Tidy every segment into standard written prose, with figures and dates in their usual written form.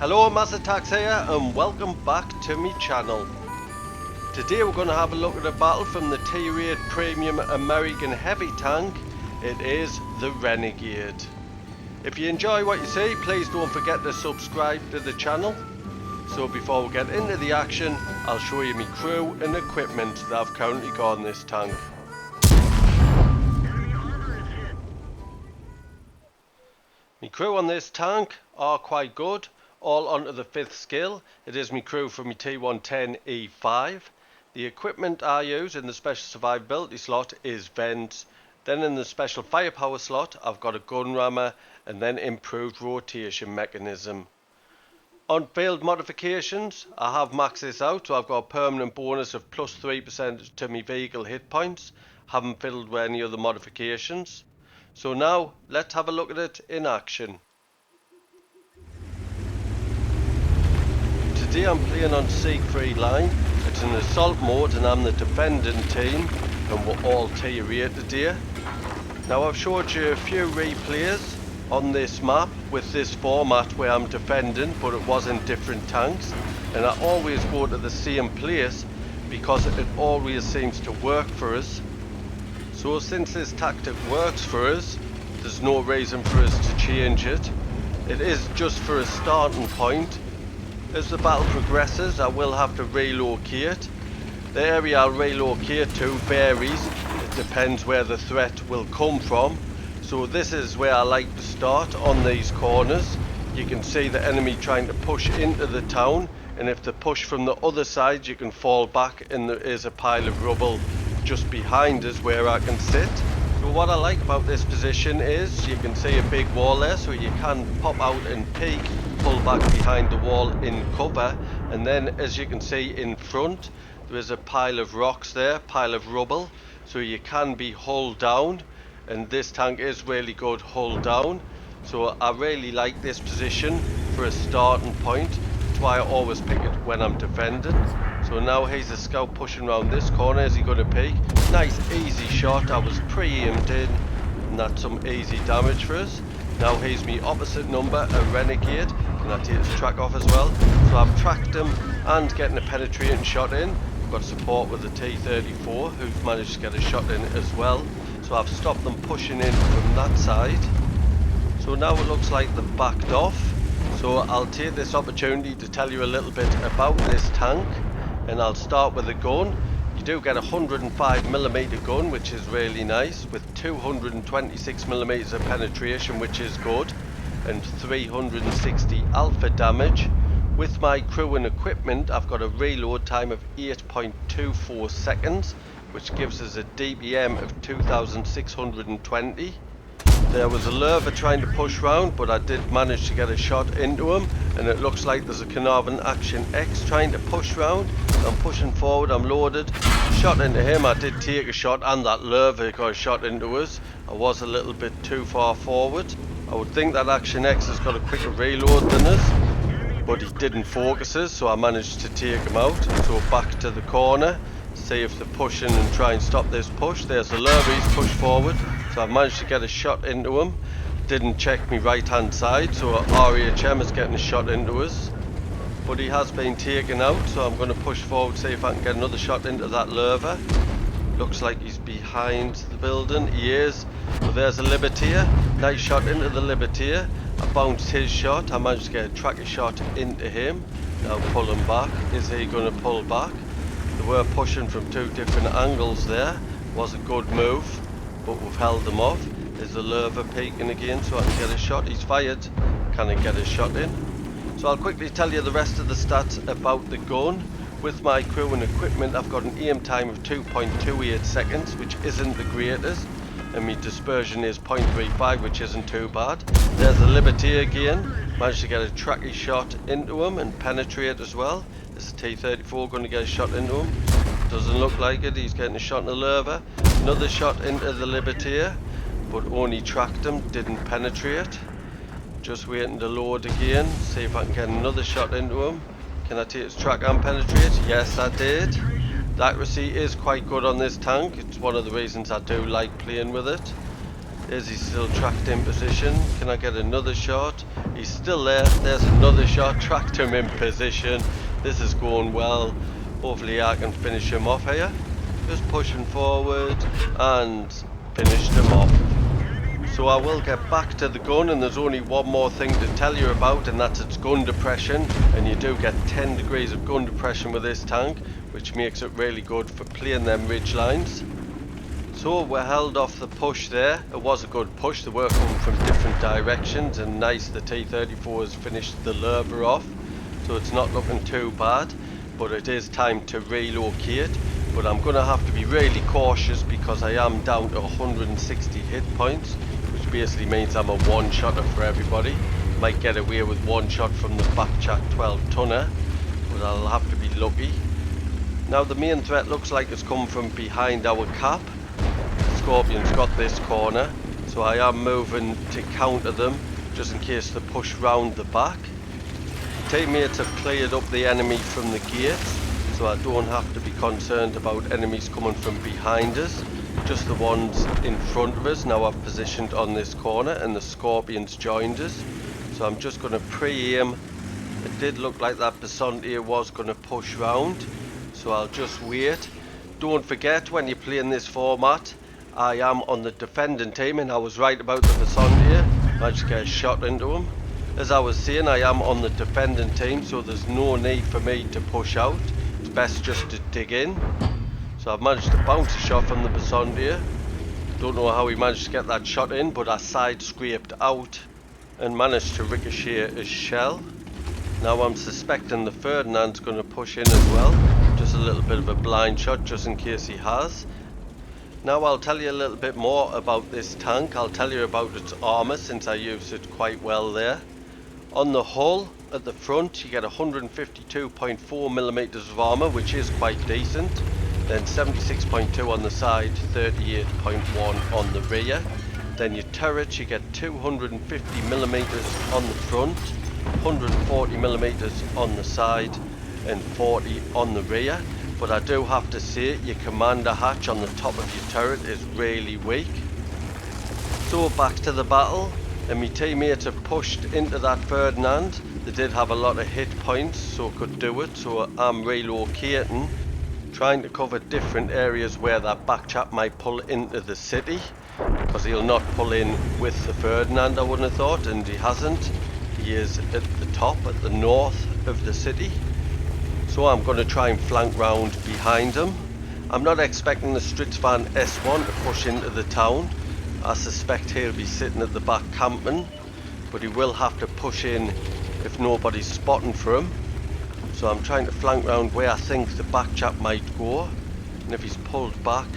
Hello, Massatax here and welcome back to my channel. Today we're going to have a look at a battle from the T-Raid Premium American Heavy Tank. It is the Renegade. If you enjoy what you see, please don't forget to subscribe to the channel. So before we get into the action, I'll show you my crew and equipment that I've currently got on this tank. My crew on this tank are quite good, all onto the 5th skill. It is my crew from my T110E5. The equipment I use in the special survivability slot is vents. Then in the special firepower slot I've got a gun rammer and then improved rotation mechanism. On field modifications I have maxed this out, so I've got a permanent bonus of plus 3% to my vehicle hit points. Haven't fiddled with any other modifications. So now let's have a look at it in action. Today I'm playing on C3 line. It's an assault mode and I'm the defending team and we're all T-Raid today. Now I've showed you a few replays on this map with this format where I'm defending, but it was in different tanks, and I always go to the same place because it always seems to work for us. So since this tactic works for us, there's no reason for us to change it. It is just for a starting point. As the battle progresses I will have to relocate. The area I'll relocate to varies. It depends where the threat will come from. So this is where I like to start, on these corners. You can see the enemy trying to push into the town, and if they push from the other side you can fall back and there is a pile of rubble just behind us where I can sit. So what I like about this position is you can see a big wall there, so you can pop out and peek, pull back behind the wall in cover, and then as you can see in front there is a pile of rocks there, pile of rubble, so you can be hull down, and this tank is really good hull down. So I really like this position for a starting point. That's why I always pick it when I'm defending. So now here's a scout pushing around this corner. Is he going to peek? Nice easy shot. I was pre-aimed in and that's some easy damage for us. Now here's me opposite number, a Renegade. Can I take his track off as well? So I've tracked him and getting a penetrating shot in. I've got support with the T-34 who've managed to get a shot in as well. So I've stopped them pushing in from that side. So now it looks like they've backed off. So I'll take this opportunity to tell you a little bit about this tank. And I'll start with the gun. You do get a 105mm gun, which is really nice, with 226mm of penetration, which is good, and 360 alpha damage. With my crew and equipment I've got a reload time of 8.24 seconds, which gives us a DPM of 2620. There was a lurver trying to push round, but I did manage to get a shot into him, and it looks like there's a Carnarvon Action X trying to push round. I'm pushing forward, I'm loaded, shot into him. I did take a shot and that lurver got a shot into us. I was a little bit too far forward. I would think that Action X has got a quicker reload than us, but he didn't focus us, so I managed to take him out. So back to the corner, see if they're pushing and try and stop this push. There's the lurver, he's pushed forward, so I managed to get a shot into him. Didn't check me right hand side, so RHM is getting a shot into us, but he has been taken out. So I'm going to push forward, see if I can get another shot into that lurver. Looks like he's behind the building. He is. So there's a Libertier, nice shot into the Libertier. I bounced his shot, I managed to get a tracker shot into him. Now pull him back. Is he going to pull back? They were pushing from two different angles there. Was a good move, but we've held them off. There's the lurver peeking again, so I can get a shot. He's fired. Can I get a shot in? So I'll quickly tell you the rest of the stats about the gun. With my crew and equipment I've got an aim time of 2.28 seconds, which isn't the greatest, and my dispersion is 0.35, which isn't too bad. There's the Liberty again. Managed to get a tracky shot into him and penetrate as well. Is the T-34 going to get a shot into him? Doesn't look like it. He's getting a shot in the lurver. Another shot into the Libertier, but only tracked him, didn't penetrate. Just waiting to load again, see if I can get another shot into him. Can I take his track and penetrate? Yes, I did. The accuracy is quite good on this tank. It's one of the reasons I do like playing with it. Is he still tracked in position? Can I get another shot? He's still there. There's another shot. Tracked him in position. This is going well. Hopefully I can finish him off here. Just pushing forward and finished him off. So I will get back to the gun, and there's only one more thing to tell you about, and that's its gun depression. And you do get 10 degrees of gun depression with this tank, which makes it really good for playing them ridge lines. So we're held off the push there. It was a good push. They were coming from different directions, and nice the T-34 has finished the Lurber off. So it's not looking too bad, but it is time to relocate. But I'm going to have to be really cautious because I am down to 160 hit points, which basically means I'm a one-shotter for everybody. Might get away with one shot from the backchat 12-tonner, but I'll have to be lucky. Now the main threat looks like it's come from behind our cap. Scorpion's got this corner, so I am moving to counter them just in case they push round the back. Teammates have cleared up the enemy from the gates, so I don't have to be concerned about enemies coming from behind us, just the ones in front of us. Now I've positioned on this corner and the Scorpions joined us, so I'm just going to pre-aim. It did look like that Basontier was going to push round, so I'll just wait. Don't forget, when you play in this format, I am on the defending team, and I was right about the Basontier. Managed to get a shot into him. As I was saying, I am on the defending team, so there's no need for me to push out. It's best just to dig in. So I've managed to bounce a shot from the Basontier. Don't know how he managed to get that shot in, but I side scraped out and managed to ricochet his shell. Now I'm suspecting the Ferdinand's going to push in as well. Just a little bit of a blind shot just in case he has. Now I'll tell you a little bit more about this tank. I'll tell you about its armour since I used it quite well there. On the hull at the front you get 152.4mm of armour, which is quite decent. Then 76.2 on the side, 38.1 on the rear. Then your turrets you get 250mm on the front, 140mm on the side and 40 on the rear. But I do have to say your commander hatch on the top of your turret is really weak. So back to the battle, and my teammates have pushed into that Ferdinand. They did have a lot of hit points, so could do it, so I'm relocating, trying to cover different areas where that back chap might pull into the city, because he'll not pull in with the Ferdinand, I wouldn't have thought, and he hasn't. He is at the top, at the north of the city. So I'm going to try and flank round behind him. I'm not expecting the Stritzvan S1 to push into the town. I suspect he'll be sitting at the back camping, but he will have to push in if nobody's spotting for him. So I'm trying to flank round where I think the back chap might go. And if he's pulled back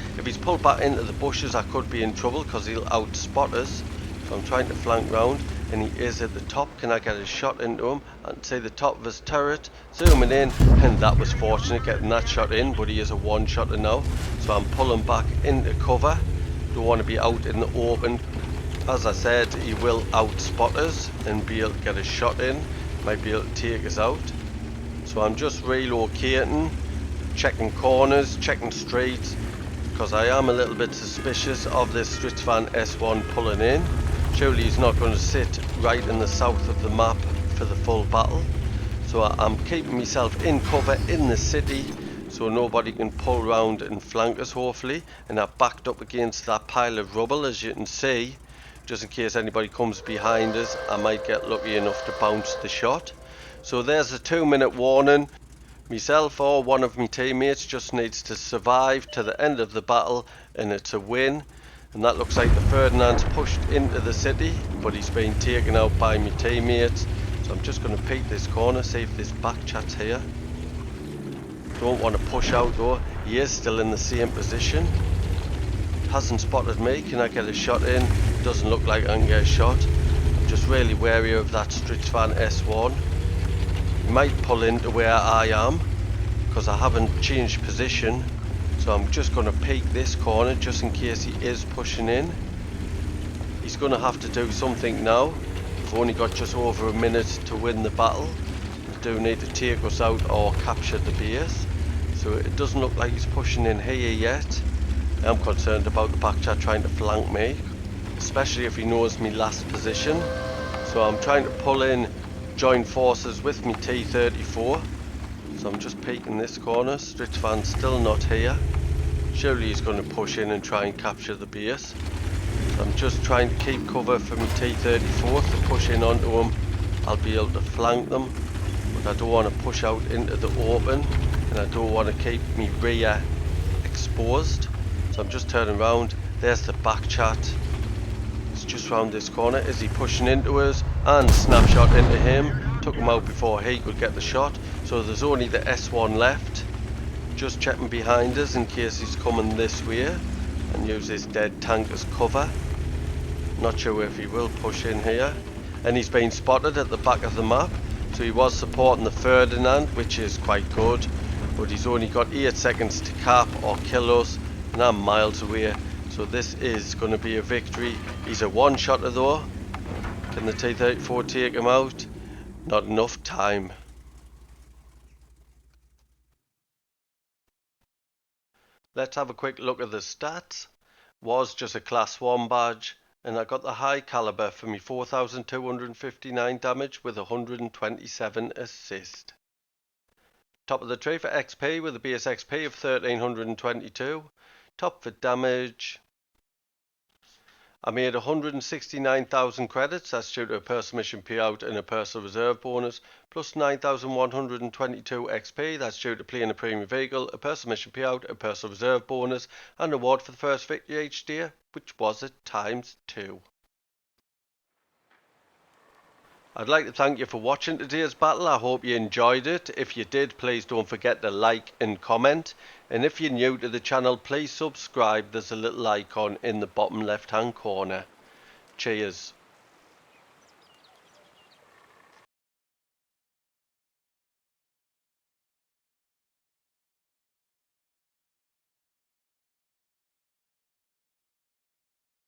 into the bushes, I could be in trouble because he'll outspot us. So I'm trying to flank round, and he is at the top. Can I get a shot into him? I can see the top of his turret, zooming in, and that was fortunate getting that shot in, but he is a one-shotter now. So I'm pulling back into cover. Don't want to be out in the open. As I said, he will outspot us and be able to get a shot in. Might be able to take us out. So I'm just relocating, checking corners, checking streets, because I am a little bit suspicious of this Stritzvan S1 pulling in. Surely he's not going to sit right in the south of the map for the full battle. So I'm keeping myself in cover in the city so nobody can pull round and flank us, hopefully. And I backed up against that pile of rubble, as you can see, just in case anybody comes behind us. I might get lucky enough to bounce the shot. So there's a 2-minute warning. Myself or one of my teammates just needs to survive to the end of the battle and it's a win. And that looks like the Ferdinand's pushed into the city, but he's been taken out by my teammates. So I'm just going to peek this corner, see if this back chat's here. Don't want to push out though. He is still in the same position. Hasn't spotted me. Can I get a shot in? Doesn't look like I can get a shot. I'm just really wary of that Stritzvan S1. He might pull into where I am because I haven't changed position. So I'm just going to peek this corner just in case he is pushing in. He's going to have to do something now. We've only got just over a minute to win the battle. We do need to take us out or capture the base. So it doesn't look like he's pushing in here yet. I'm concerned about the back chat trying to flank me, especially if he knows my last position. So So I'm trying to pull in joint forces with me T-34. So I'm just peeking this corner. Stritchvan's still not here. Surely he's going to push in and try and capture the base. So I'm just trying to keep cover for me T-34. If they push in onto him, I'll be able to flank them. But I don't want to push out into the open, and I don't want to keep me rear exposed. So I'm just turning around. There's the back chat. He's just round this corner. Is he pushing into us? And snapshot into him. Took him out before he could get the shot. So there's only the S1 left. Just checking behind us in case he's coming this way, and use his dead tank as cover. Not sure if he will push in here. And he's been spotted at the back of the map. So he was supporting the Ferdinand, which is quite good. But he's only got 8 seconds to cap or kill us. And I'm miles away. So this is going to be a victory. He's a one-shotter though. Can the T-34 take him out? Not enough time. Let's have a quick look at the stats. Was just a class 1 badge, and I got the high caliber for me 4,259 damage with 127 assist. Top of the tree for XP with a base XP of 1,322. Top for damage. I made 169,000 credits, that's due to a personal mission payout and a personal reserve bonus, plus 9,122 XP, that's due to playing a premium vehicle, a personal mission payout, a personal reserve bonus, and an award for the first victory each day, which was at ×2. I'd like to thank you for watching today's battle. I hope you enjoyed it. If you did, please don't forget to like and comment. And if you're new to the channel, please subscribe. There's a little icon in the bottom left hand corner. Cheers.